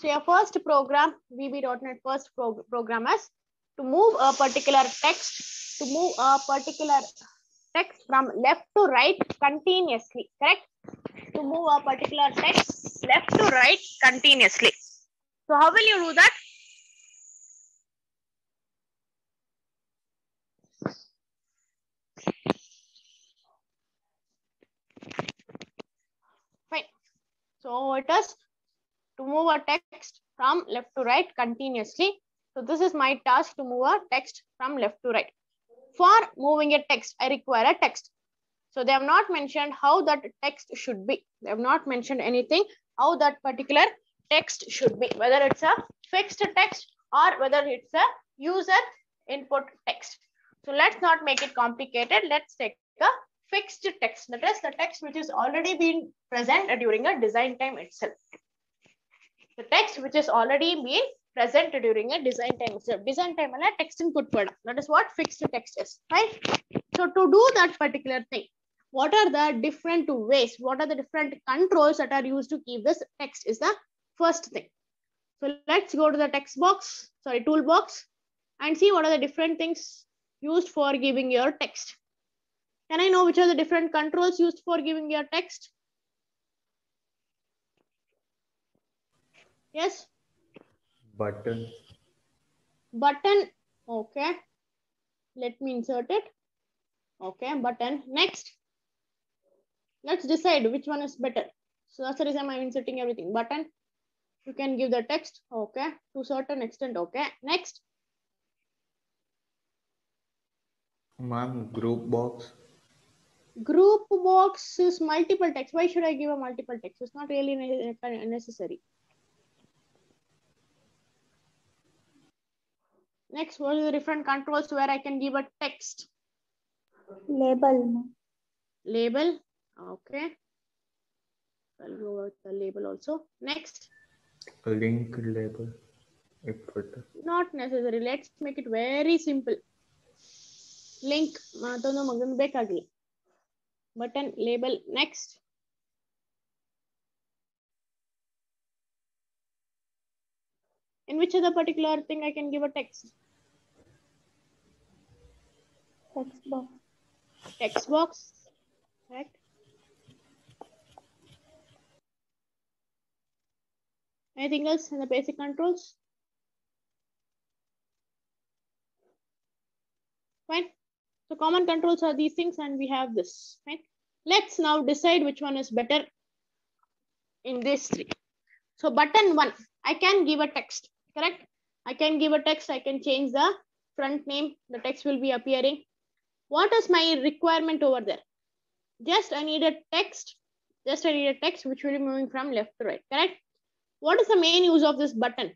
So your first program, VB.NET first program is to move a particular text, from left to right continuously, correct? To move a particular text left to right continuously. So how will you do that? Fine. So it is to move a text from left to right continuously. So this is my task to move a text from left to right. For moving a text, I require a text. So they have not mentioned how that text should be. They have not mentioned anything how that particular text should be, whether it's a fixed text or whether it's a user input text. So let's not make it complicated. Let's take a fixed text. That is the text which is already been present during a design time itself. The text which is already been present during a design time itself. Design time and text input product. That is what fixed text is, right? So to do that particular thing, what are the different ways? What are the different controls that are used to keep this text is the first thing. So let's go to the toolbox and see what are the different things used for giving your text. Can I know which are the different controls used for giving your text? Yes? Button. Button. Okay. Let me insert it. Okay, button. Next. Let's decide which one is better. So that's the reason I'm inserting everything. Button. You can give the text. Okay. To certain extent. Okay. Next. Ma'am, group box. Group box is multiple text. Why should I give a multiple text? It's not really necessary. Next, what are the different controls where I can give a text? Label. Label. Okay. I'll go with the label also. Next. Link label. Not necessary. Let's make it very simple. Link. Button, label. Next. In which other particular thing I can give a text? Text box. Text box. Correct. Anything else in the basic controls? Fine. So common controls are these things and we have this. Fine. Let's now decide which one is better in these three. So button 1, I can give a text, correct? I can give a text. I can change the front name. The text will be appearing. What is my requirement over there? Just I need a text. Which will be moving from left to right, correct? What is the main use of this button?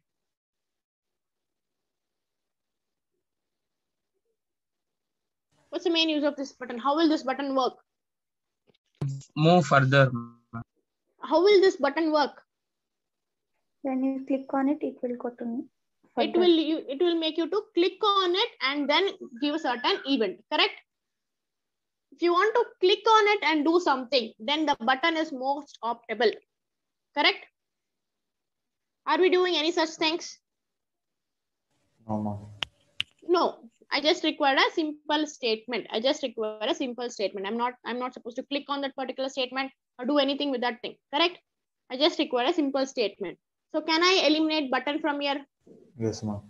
What's the main use of this button? How will this button work? Move further. How will this button work? When you click on it, it will go to further. It will make you to click on it and then give a certain event, correct? If you want to click on it and do something, then the button is most optimal, correct? Are we doing any such things? No, ma'am. No, I just require a simple statement. I'm not supposed to click on that particular statement or do anything with that thing, correct? I just require a simple statement. So can I eliminate button from here? Yes, ma'am.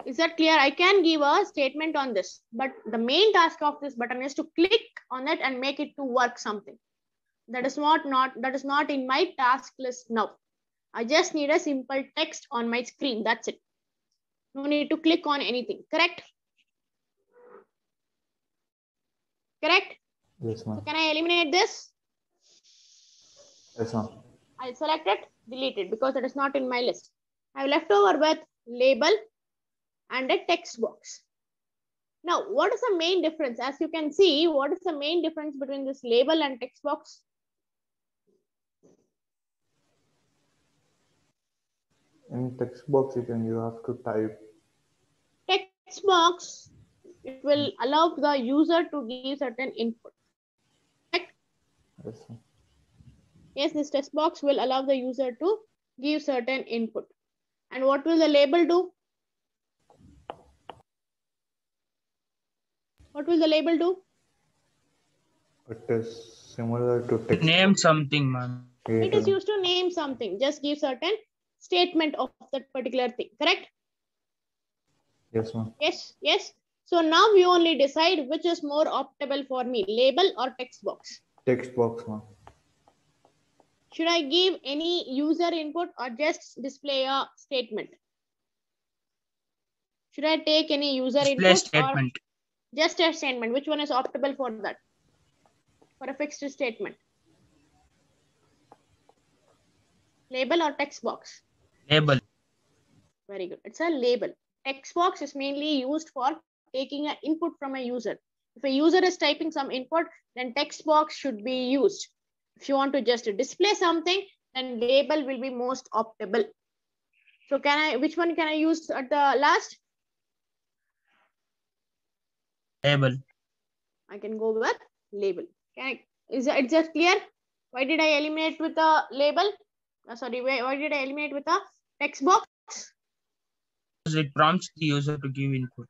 Is that clear? I can give a statement on this, but the main task of this button is to click on it and make it to work something. That is not in my task list now. I just need a simple text on my screen. That's it. No need to click on anything. Correct? Correct? Yes, ma'am. So can I eliminate this? Yes, ma'am. I'll select it, delete it because it is not in my list. I've left over with label and a text box. Now, what is the main difference? As you can see, what is the main difference between this label and text box? In text box, you have to type. Text box, it will allow the user to give certain input. Correct? Yes, sir. Yes, this text box will allow the user to give certain input. And what will the label do? What will the label do? It is similar to text. Name something, ma'am. It is used to name something. Just give certain statement of that particular thing. Correct? Yes, ma'am. Yes, yes. So now we only decide which is more optimal for me, label or text box. Text box, ma'am. Should I give any user input or just display a statement? Should I take any user Display input statement. or just a statement? Which one is optimal for that? For a fixed statement? Label or text box? Label. Very good. It's a label. Text box is mainly used for taking an input from a user. If a user is typing some input, then text box should be used. If you want to just display something, then label will be most optimal. So which one can I use at the last? Label. I can go with label. Is it just clear? Why did I eliminate with a label? Sorry, why did I eliminate with a text box? Because it prompts the user to give input.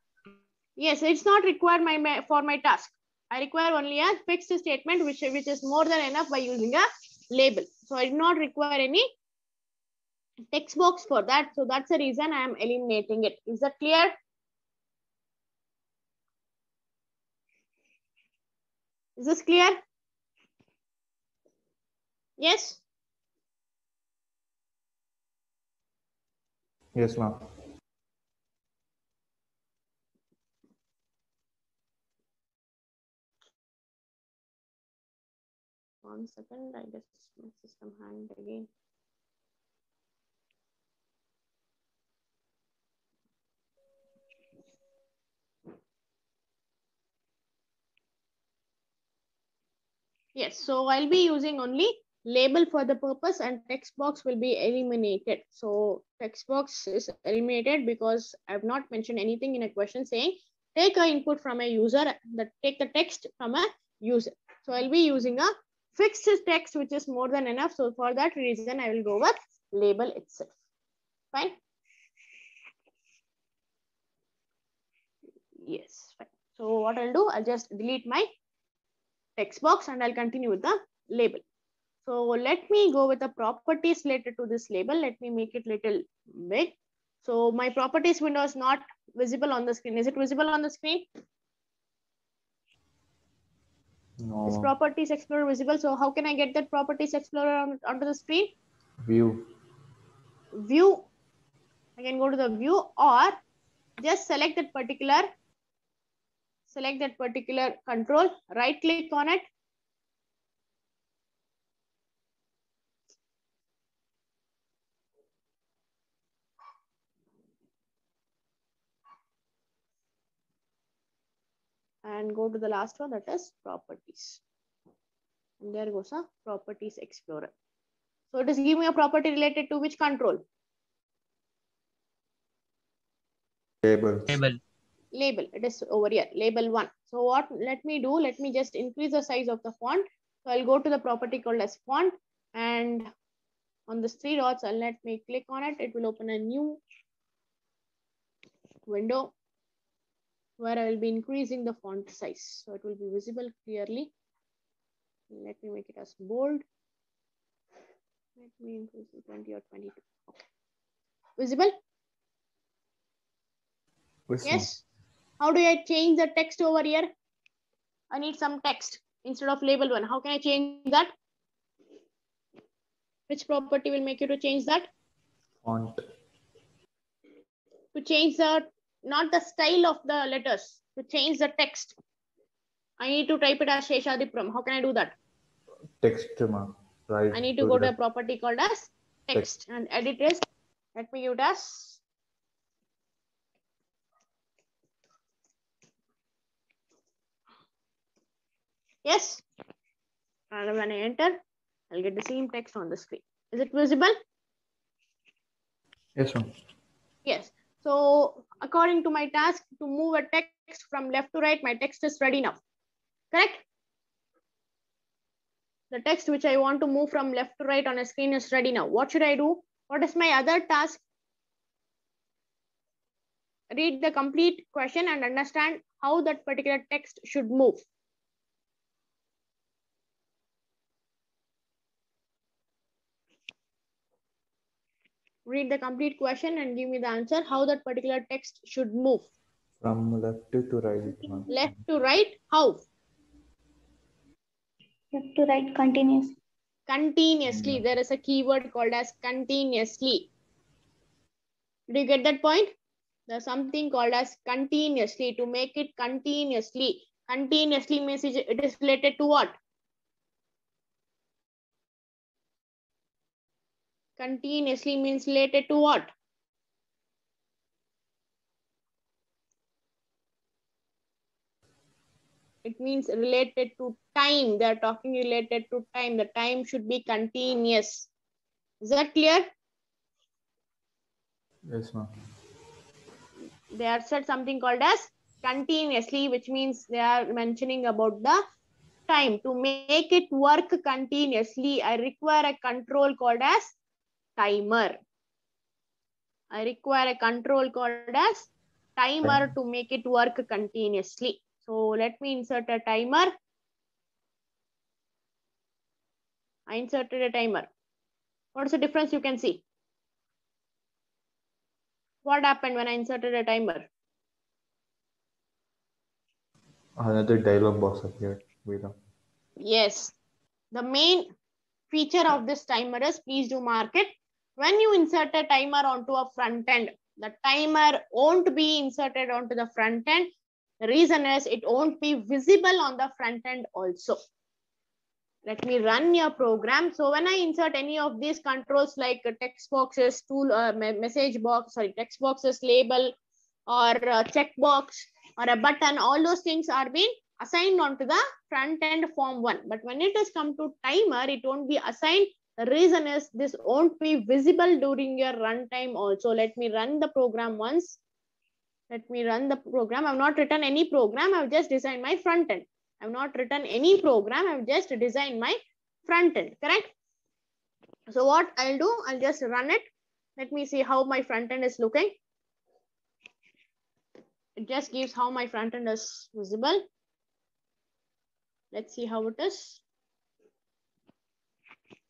Yes, it's not required for my task. I require only a fixed statement which is more than enough by using a label. So I do not require any text box for that. So that's the reason I am eliminating it. Is that clear? Is this clear? Yes? Yes, ma'am. One second, I guess my system hanged again. Yes, so I'll be using only label for the purpose and text box will be eliminated. So text box is eliminated because I have not mentioned anything in a question saying take a input from a user, take the text from a user. So I'll be using a fixed text which is more than enough. So for that reason, I will go with label itself. Fine. Yes, fine. So what I'll do, I'll just delete my text box and I'll continue with the label. So let me go with the properties related to this label. Let me make it little big. So my properties window is not visible on the screen. Is it visible on the screen? No. Is properties explorer visible? So how can I get that properties explorer onto the screen? View. View. I can go to the view or just select that particular control, right click on it. And go to the last one, that is properties. And there goes a properties explorer. So it is giving me a property related to which control? Label. Label. Label. It is over here, label 1. So what let me do, let me just increase the size of the font. So I'll go to the property called as font and on the 3 dots, I'll let me click on it. It will open a new window where I will be increasing the font size. So it will be visible clearly. Let me make it as bold. Let me increase it 20 or 22. Okay. Visible? Yes. How do I change the text over here? I need some text instead of label 1. How can I change that? Which property will make you to change that? Font. To change the, not the style of the letters, to change the text. I need to type it as Sheshadipram. How can I do that? Text, ma'am. Right. I need to go to a property called as text and edit it. Let me give it as yes. And when I enter, I'll get the same text on the screen. Is it visible? Yes, ma'am. Yes. So according to my task to move a text from left to right, my text is ready now. Correct? The text which I want to move from left to right on a screen is ready now. What should I do? What is my other task? Read the complete question and understand how that particular text should move. Read the complete question and give me the answer how that particular text should move. From left to right. Ma'am. Left to right, how? Left to right continuous. Continuously. There is a keyword called as continuously. Did you get that point? There's something called as continuously. To make it continuously. Continuously means it is related to what? Continuously means related to what? It means related to time. They are talking related to time. The time should be continuous. Is that clear? Yes, ma'am. They have said something called as continuously, which means they are mentioning about the time. To make it work continuously, I require a control called as timer. I require a control called as timer to make it work continuously. So let me insert a timer. I inserted a timer. What is the difference you can see? What happened when I inserted a timer? Another dialog box appeared. Veera. Yes. The main feature of this timer is, please do mark it. When you insert a timer onto a front end, the timer won't be inserted onto the front end. The reason is it won't be visible on the front end also. Let me run your program. So when I insert any of these controls like text boxes, message box, text boxes, label, or checkbox, or a button, all those things are being assigned onto the front end form 1. But when it has come to timer, it won't be assigned. The reason is this won't be visible during your runtime also. Let me run the program once. Let me run the program. I've not written any program. I've just designed my front end. I've not written any program. I've just designed my front end, correct? So what I'll do, I'll just run it. Let me see how my front end is looking. It just gives how my front end is visible. Let's see how it is.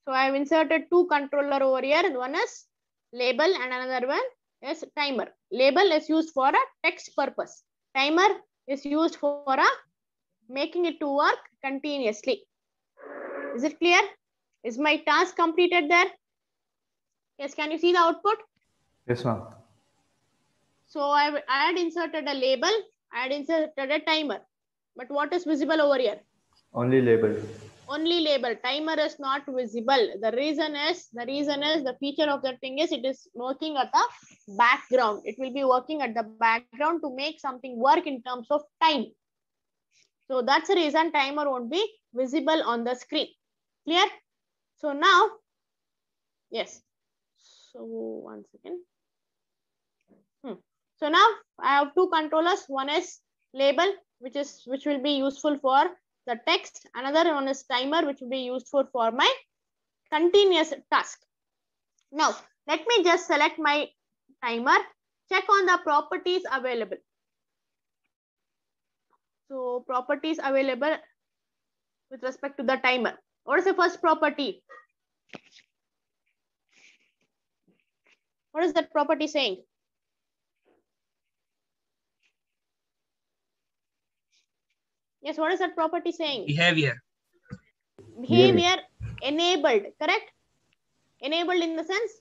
So I've inserted two controller over here. One is label and another one is timer. Label is used for a text purpose. Timer is used for a making it to work continuously. Is it clear? Is my task completed there? Yes, can you see the output? Yes, ma'am. So I had inserted a label, I had inserted a timer. But what is visible over here? Only label. Only label. Timer is not visible. The reason is the feature of that thing is it is working at the background. It will be working at the background to make something work in terms of time. So that's the reason timer won't be visible on the screen. Clear? So now, yes. So one second. So now I have two controllers. One is label, which will be useful for the text. Another one is timer, which will be useful for my continuous task. Now, let me just select my timer. Check on the properties available. So properties available with respect to the timer. What is the first property? What is that property saying? Yes, what is that property saying? Behavior. Behavior enabled, correct? Enabled in the sense,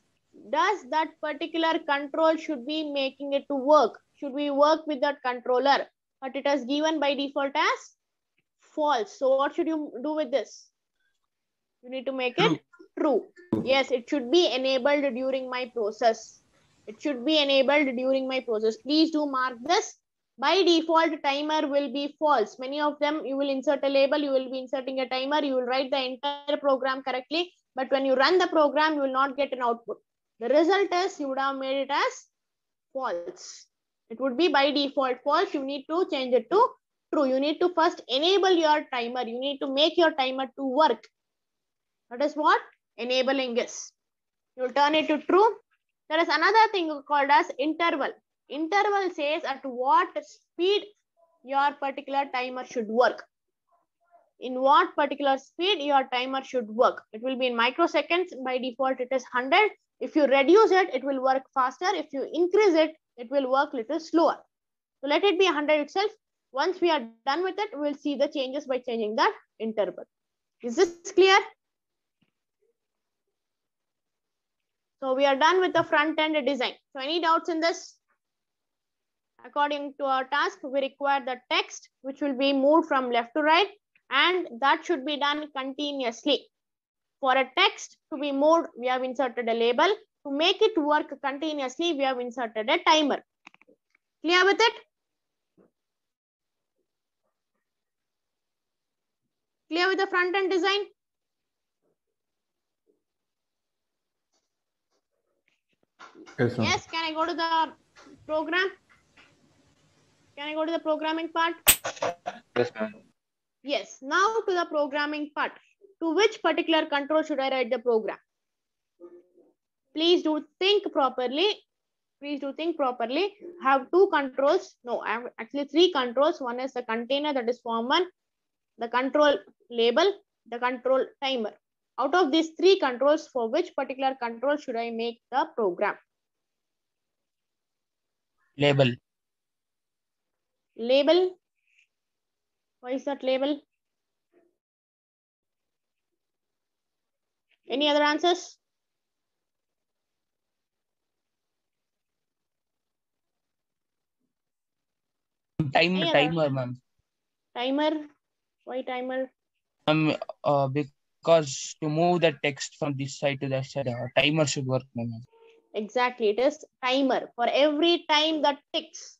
does that particular control should be making it to work? Should we work with that controller? But it is given by default as false. So what should you do with this? You need to make it true. Yes, it should be enabled during my process. It should be enabled during my process. Please do mark this. By default, timer will be false. Many of them, you will insert a label, you will be inserting a timer, you will write the entire program correctly. But when you run the program, you will not get an output. The result is you would have made it as false. It would be by default false. You need to change it to true. You need to first enable your timer. You need to make your timer to work. That is what enabling is. You will turn it to true. There is another thing called as interval. Interval says at what speed your particular timer should work. In what particular speed your timer should work. It will be in microseconds. By default, it is 100. If you reduce it, it will work faster. If you increase it, it will work little slower. So let it be 100 itself. Once we are done with it, we will see the changes by changing that interval. Is this clear? So we are done with the front end design. So any doubts in this? According to our task, we require the text which will be moved from left to right, and that should be done continuously. For a text to be moved, we have inserted a label. To make it work continuously, we have inserted a timer. Clear with it? Clear with the front end design? Yes, ma'am. Yes, can I go to the program? Can I go to the programming part? Yes, ma'am. Yes, now to the programming part. To which particular control should I write the program? Please do think properly. Please do think properly. I have two controls. No, I have actually three controls. One is the container, that is form one, the control label, the control timer. Out of these three controls, for which particular control should I make the program? Label. Label. Why is that label? Any other answers? Any other? Timer, ma'am. Timer. Why timer? Because to move the text from this side to that side, timer should work, ma'am. Exactly, it is timer. For every time that ticks,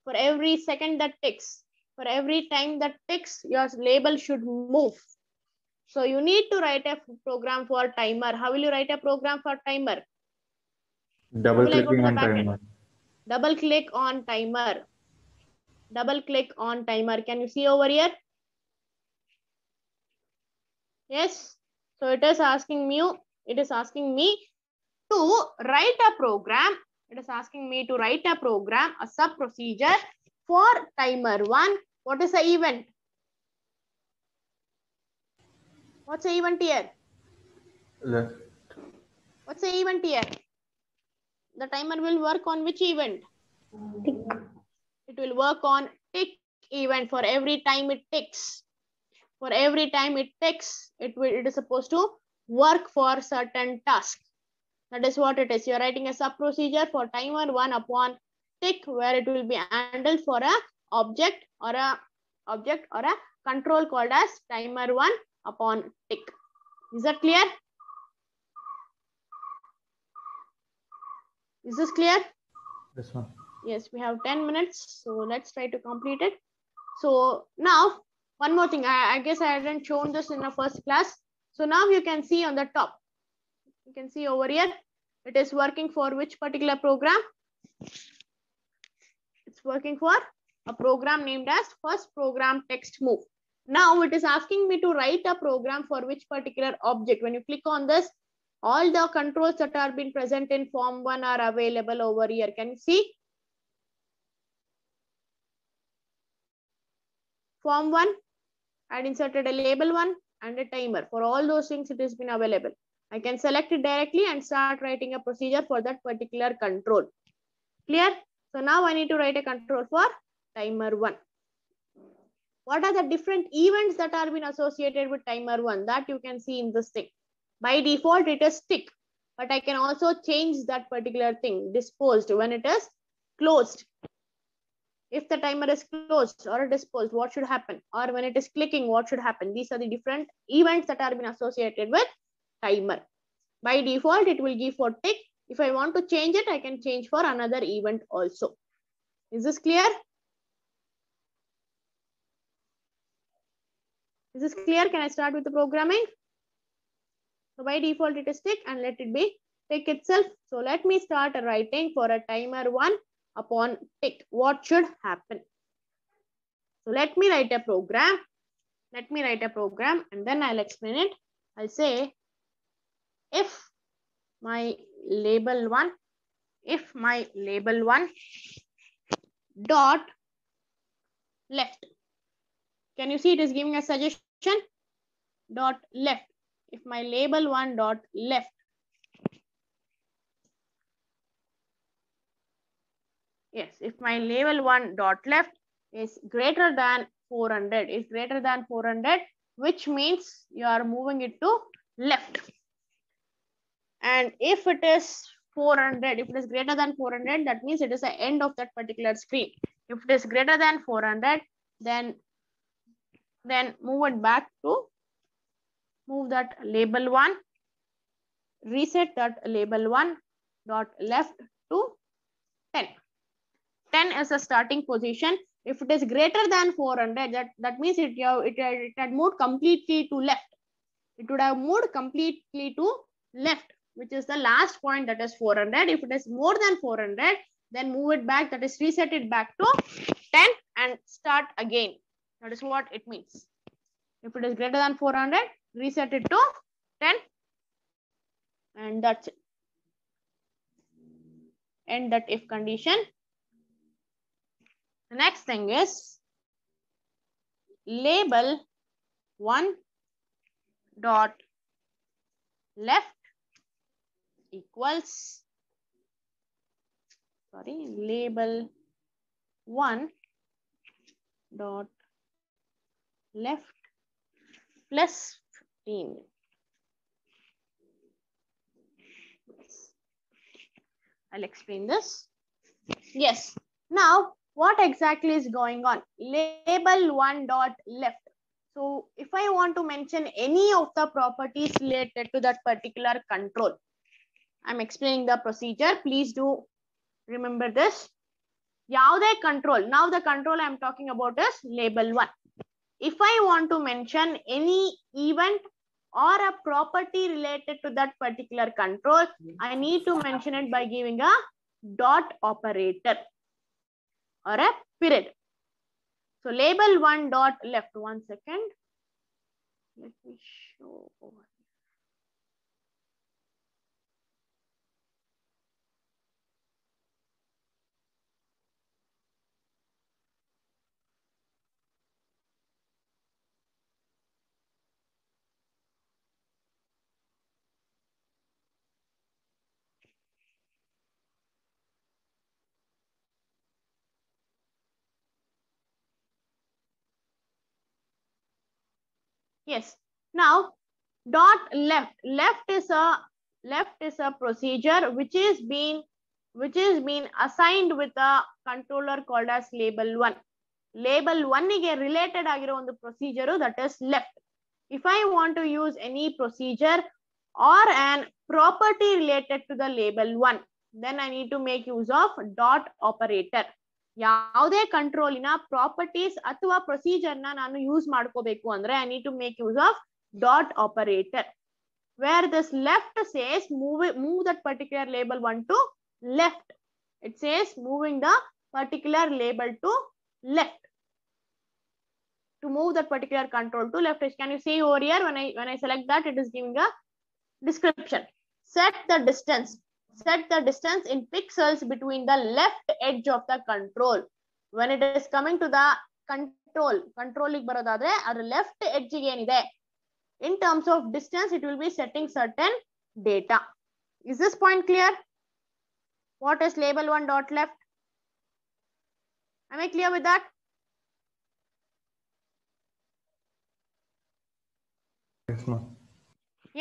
for every second that ticks, for every time that ticks, your label should move. So you need to write a program for timer. How will you write a program for timer? Double clicking on timer. Double click on timer. Double click on timer. Can you see over here? Yes. So it is asking me to write a program. It is asking me to write a program, a sub procedure for timer one. What is the event? What's the event here? Left. What's the event here? The timer will work on which event? Tick. It will work on tick event. For every time it ticks. For every time it ticks, it is supposed to work for certain task. That is what it is. You are writing a sub procedure for timer one upon tick, where it will be handled for a object or a control called as timer one upon tick. Is that clear? Is this clear? Yes, ma'am. Yes, we have 10 minutes, so let's try to complete it. So now, one more thing. I guess I hadn't shown this in the first class. So now you can see on the top. You can see over here, it is working for which particular program? It's working for a program named as first program text move. Now it is asking me to write a program for which particular object. When you click on this, all the controls that are being present in form 1 are available over here. Can you see? Form 1, I had inserted a label 1 and a timer. For all those things, it has been available. I can select it directly and start writing a procedure for that particular control. Clear? So now I need to write a control for timer 1. What are the different events that are being associated with timer 1? That you can see in this thing. By default, it is tick, but I can also change that particular thing, disposed, when it is closed. If the timer is closed or disposed, what should happen? Or when it is clicking, what should happen? These are the different events that are being associated with timer. By default, it will give for tick. If I want to change it, I can change for another event also. Is this clear? Is this clear? Can I start with the programming? So by default, it is tick, and let it be tick itself. So let me start writing for a timer 1 upon tick. What should happen? So let me write a program. Let me write a program and then I'll explain it. I'll say if my label 1, if my label 1 dot left, can you see it is giving a suggestion? Dot left. If my label 1 dot left, yes, if my label 1 dot left is greater than 400, is greater than 400, which means you are moving it to left. And if it is 400, if it is greater than 400, that means it is the end of that particular screen. If it is greater than 400, then move it back to, move that label 1, reset that label 1 dot left to 10. 10 is the starting position. If it is greater than 400, that means it had moved completely to left. It would have moved completely to left, which is the last point, that is 400. If it is more than 400, then move it back, that is reset it back to 10 and start again. That is what it means. If it is greater than 400, reset it to 10 and that's it. End that if condition. The next thing is label 1 dot left equals, label 1 dot left plus 15. I'll explain this. Yes. Now, what exactly is going on? Label 1 dot left. So, if I want to mention any of the properties related to that particular control, I'm explaining the procedure. Please do remember this. Yaude control. Now, the control I'm talking about is label 1. If I want to mention any event or a property related to that particular control, I need to mention it by giving a dot operator or a period. So label 1 dot left. 1 second. Let me show over. Yes. Now, dot left. Left is a procedure which is being assigned with a controller called as label 1. Label 1 ಗೆ related ಆಗಿರೋ ಒಂದು procedure, that is left. If I want to use any procedure or an property related to the label 1, then I need to make use of dot operator. ಯಾವುದೇ ಕಂಟ್ರೋಲಿನ properties ಅಥವಾ procedure ನಾನು use ಮಾಡ್ಕೋಬೇಕು ಅಂದ್ರೆ I need to make use of dot operator, where this left says move that particular label 1 to left. It says moving the particular label to left. To move that particular control to left, can you see over here when I select that, it is giving a description. Set the distance in pixels between the left edge of the control. When it is coming to the control ಗೆ ಬರೋದಾದ್ರೆ ಅದರ left edge ಗೆ ಏನಿದೆ, in terms of distance it will be setting certain data. Is this point clear? What is label 1 dot left? Am I clear with that? Yes, ma'am.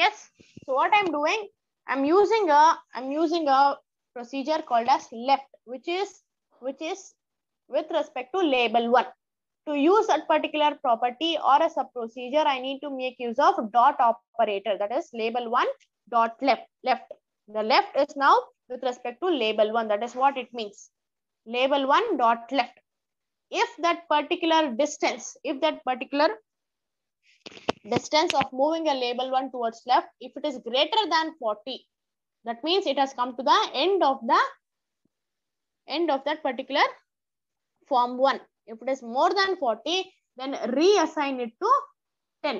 Yes. So what I'm doing, I'm using a procedure called as left, which is with respect to label 1. To use that particular property or as a procedure, I need to make use of dot operator, that is label 1 dot left. The left is now with respect to label 1. That is what it means. Label 1 dot left. If that particular distance of moving a label 1 towards left, if it is greater than 40, that means it has come to the end of that particular form 1. If it is more than 40, then reassign it to 10.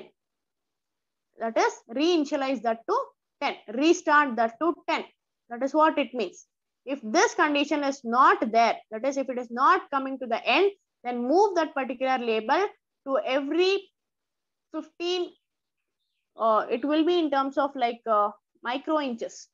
That is, reinitialize that to 10. Restart that to 10. That is what it means. If this condition is not there, that is, if it is not coming to the end, then move that particular label to every 15. It will be in terms of like micro inches.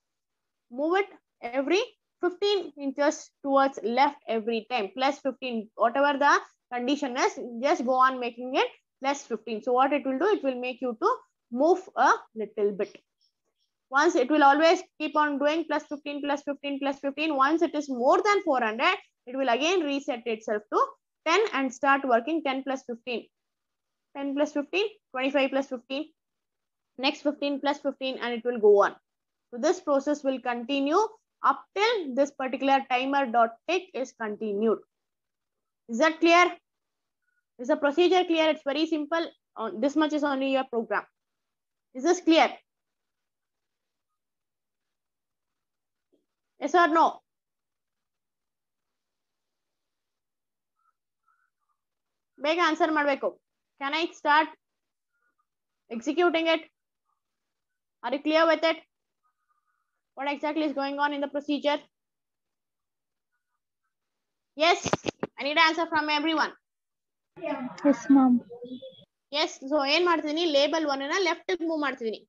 Move it every 15 inches towards left every time, plus 15. Whatever the condition is, just go on making it plus 15. So what it will do, it will make you to move a little bit. Once it will always keep on doing plus 15, plus 15, plus 15. Once it is more than 400, it will again reset itself to 10 and start working 10 plus 15. 10 plus 15, 25 plus 15, next 15 plus 15, and it will go on. So this process will continue up till this particular timer dot tick is continued. Is that clear? Is the procedure clear? It's very simple. This much is only your program. Is this clear? Yes or no? Beg answer madbeku. Can I start executing it? Are you clear with it? What exactly is going on in the procedure? Yes, I need an answer from everyone. Yes, ma'am. Yes, so ಏನು ಮಾಡ್ತಿದೀನಿ, label 1 ನ left move ಮಾಡ್ತಿದೀನಿ.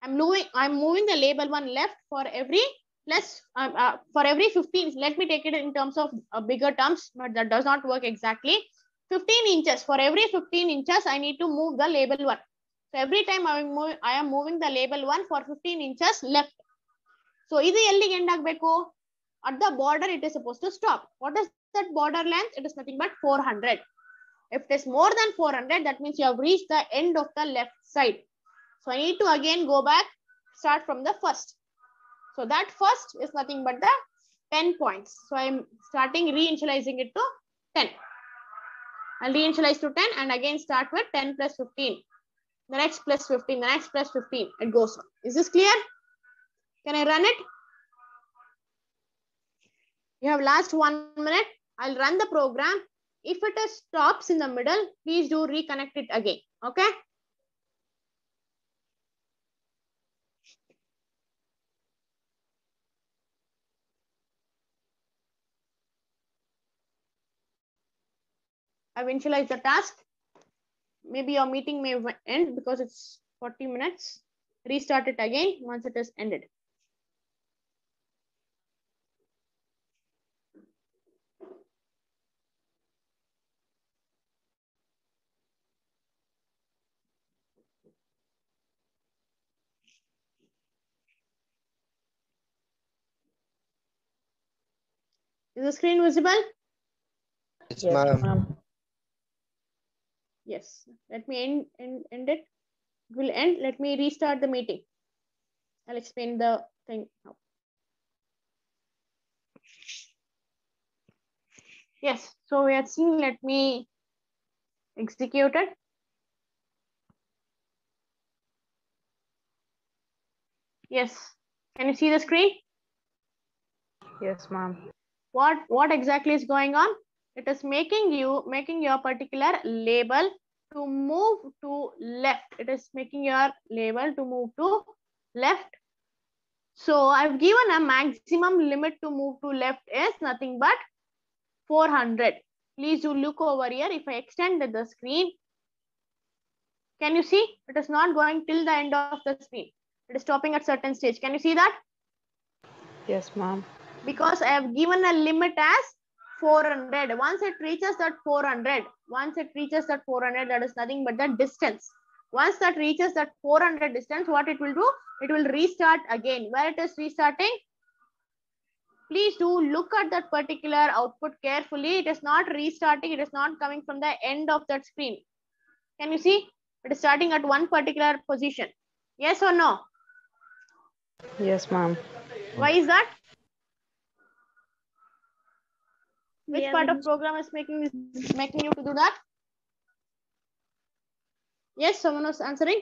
I'm moving the label 1 left for every plus for every 15. Let me take it in terms of bigger terms, but that does not work exactly. 15 inches. For every 15 inches, I need to move the label 1. So every time I am moving the label 1 for 15 inches left. So ಇದು ಎಲ್ಲಿಗೆ end ಆಗಬೇಕು? At the border, it is supposed to stop. What is that border length? It is nothing but 400. If it is more than 400, that means you have reached the end of the left side. So I need to again go back, start from the first. So that first is nothing but the 10 points. So I'm starting reinitializing it to 10. I'll reinitialize to 10 and again start with 10 plus 15. The next plus 15, the next plus 15. It goes on. Is this clear? Can I run it? You have last 1 minute. I'll run the program. If it stops in the middle, please do reconnect it again. Okay? I've initialized the task. Maybe your meeting may end because it's 40 minutes. Restart it again once it is ended. Is the screen visible? Yes, ma'am. Yes. Let me end it. It will end. Let me restart the meeting. I'll explain the thing now. Yes. So we are seeing, let me execute it. Yes. Can you see the screen? Yes, ma'am. What exactly is going on? It is making your particular label to move to left. It is making your label to move to left. So I've given a maximum limit to move to left is nothing but 400. Please do look over here. If I extend the screen, can you see? It is not going till the end of the screen. It is stopping at certain stage. Can you see that? Yes, ma'am. Because I have given a limit as 400. Once it reaches that 400, that is nothing but the distance. Once that reaches that 400 distance, what it will do? It will restart again. Where it is restarting? Please do look at that particular output carefully. It is not restarting. It is not coming from the end of that screen. Can you see? It is starting at one particular position. Yes or no? Yes, ma'am. Why is that? Which part of program is making you to do that? Yes, someone was answering.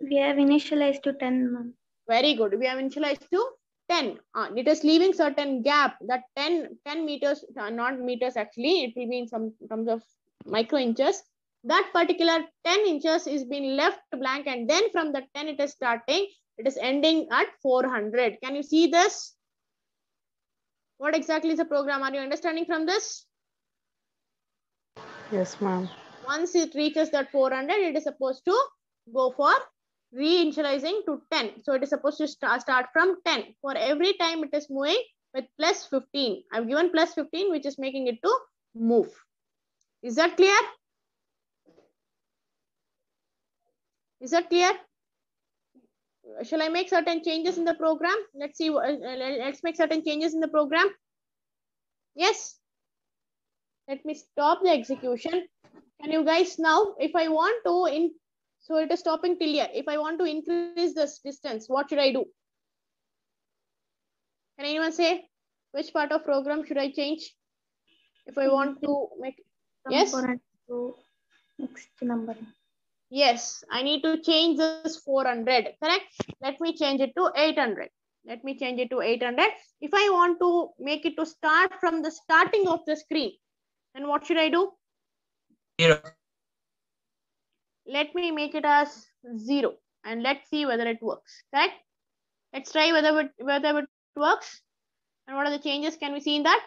We have initialized to 10, ma'am. Very good. We have initialized to 10. It is leaving certain gap. That 10 meters, not meters actually. It will be in some terms of micro inches. that particular 10 inches is being left blank, and then from the 10 it is starting, it is ending at 400. Can you see this? What exactly is the program? Are you understanding from this? Yes, ma'am. Once it reaches that 400, it is supposed to go for reinitializing to 10. So it is supposed to start from 10. For every time it is moving with plus 15. I've given plus 15, which is making it to move. Is that clear? Is that clear? Shall I make certain changes in the program? Let's see. Let's make certain changes in the program. Yes. Let me stop the execution. Can you guys now, if I want to, so it is stopping till here. If I want to increase this distance, what should I do? Can anyone say which part of program should I change? If I want to make, yes? To next number. Yes, I need to change this 400, correct? Let me change it to 800. Let me change it to 800. If I want to make it to start from the starting of the screen, then what should I do? 0. Let me make it as 0 and let's see whether it works, correct? Let's try whether it works. And what are the changes can we see in that?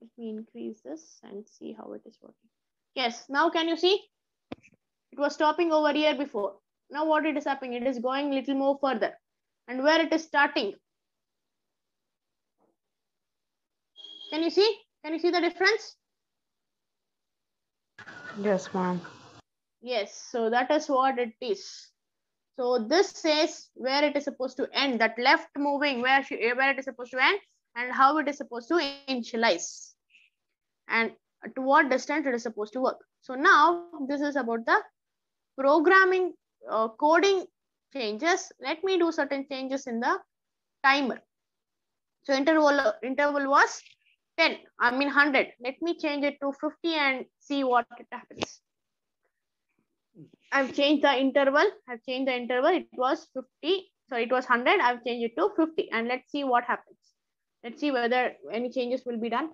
Let me increase this and see how it is working. Yes, now can you see? It was stopping over here before. Now what it is happening? It is going a little more further. And where it is starting? Can you see? Can you see the difference? Yes, ma'am. Yes, so that is what it is. So this says where it is supposed to end, that left moving, where it is supposed to end and how it is supposed to initialize and to what distance it is supposed to work. So now this is about the programming coding changes. Let me do certain changes in the timer. So interval was 100. Let me change it to 50 and see what it happens. I've changed the interval. It was 50. Sorry, it was 100. I've changed it to 50. And let's see what happens. Let's see whether any changes will be done.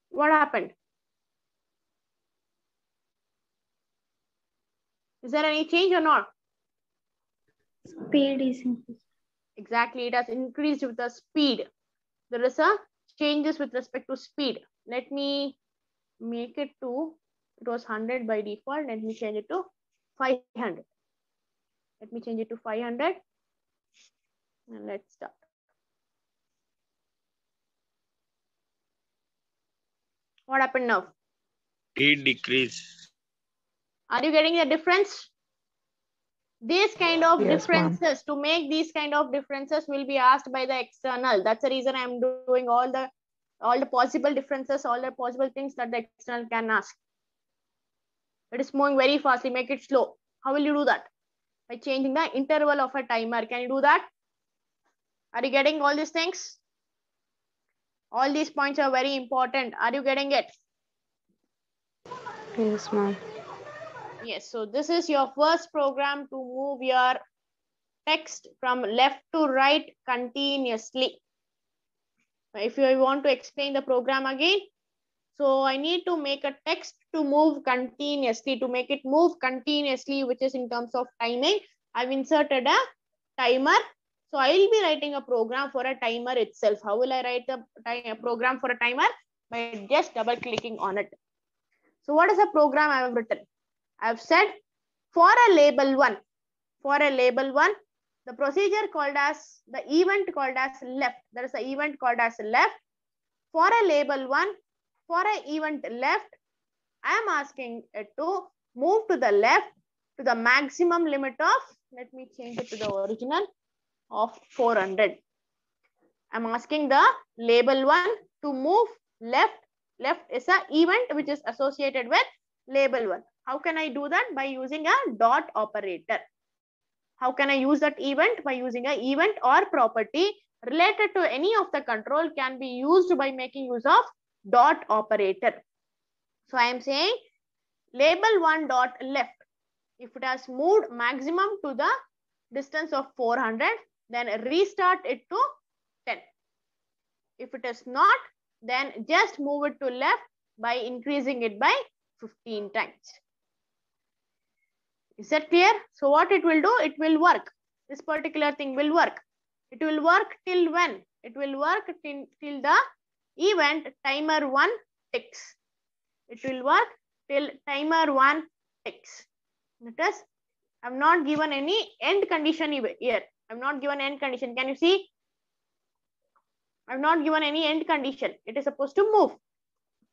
What happened? Is there any change or not? Speed is increased. Exactly, it has increased with the speed. There is a changes with respect to speed. Let me make it to, it was 100 by default. Let me change it to 500. Let me change it to 500 and let's start. What happened now? Speed decrease. Are you getting the difference? These kind of Yes, differences, to make these kind of differences will be asked by the external. That's the reason I'm doing all the possible differences, all the possible things that the external can ask. It is moving very fastly, make it slow. How will you do that? By changing the interval of a timer. Can you do that? Are you getting all these things? All these points are very important. Are you getting it? Yes, ma'am. Yes, so this is your first program to move your text from left to right continuously. If you want to explain the program again, so I need to make a text to move continuously. To make it move continuously, which is in terms of timing, I've inserted a timer. So I will be writing a program for a timer itself. How will I write a program for a timer? By just double clicking on it. So what is the program I have written? I've said for a label 1, the procedure called as, the event called as left. There is an event called as left. For a label 1, for an event left, I am asking it to move to the left to the maximum limit of, let me change it to the original, of 400. I'm asking the label 1 to move left. Left is an event which is associated with label 1. How can I do that? By using a dot operator. How can I use that event? By using an event or property related to any of the control can be used by making use of dot operator. So I am saying label 1 dot left. If it has moved maximum to the distance of 400, then restart it to 10. If it is not, then just move it to left by increasing it by 15 times. Is that clear? So what it will do? It will work. This particular thing will work. It will work till when? It will work till the event timer 1 ticks. It will work till timer 1 ticks. Notice, I have not given any end condition here. I have not given end condition. Can you see? I have not given any end condition. It is supposed to move.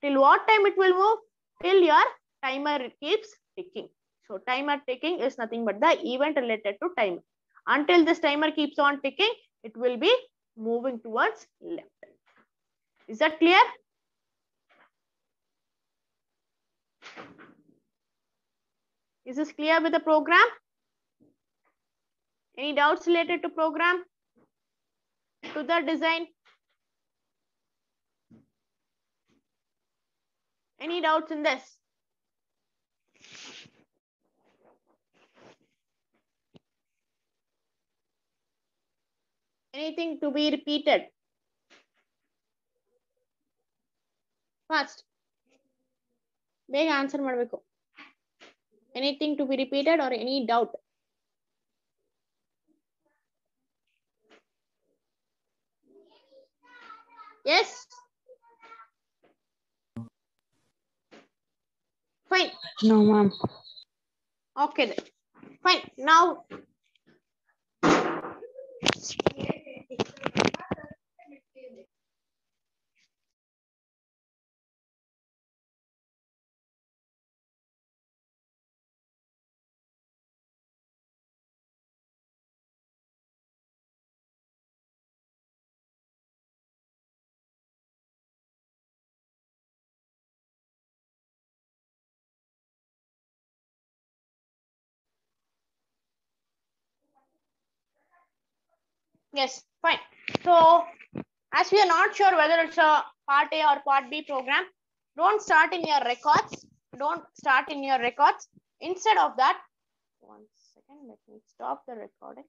Till what time it will move? Till your timer keeps ticking. So timer ticking is nothing but the event related to timer. Until this timer keeps on ticking, it will be moving towards left. Is that clear? Is this clear with the program? Any doubts related to program? To the design? Any doubts in this? Anything to be repeated? First, big answer madbeku. Anything to be repeated or any doubt? Yes? Fine. No, ma'am. Okay then. Fine. Now, yes, fine. So, as we are not sure whether it's a part A or part B program, don't start in your records. Don't start in your records. Instead of that, 1 second, let me stop the recording.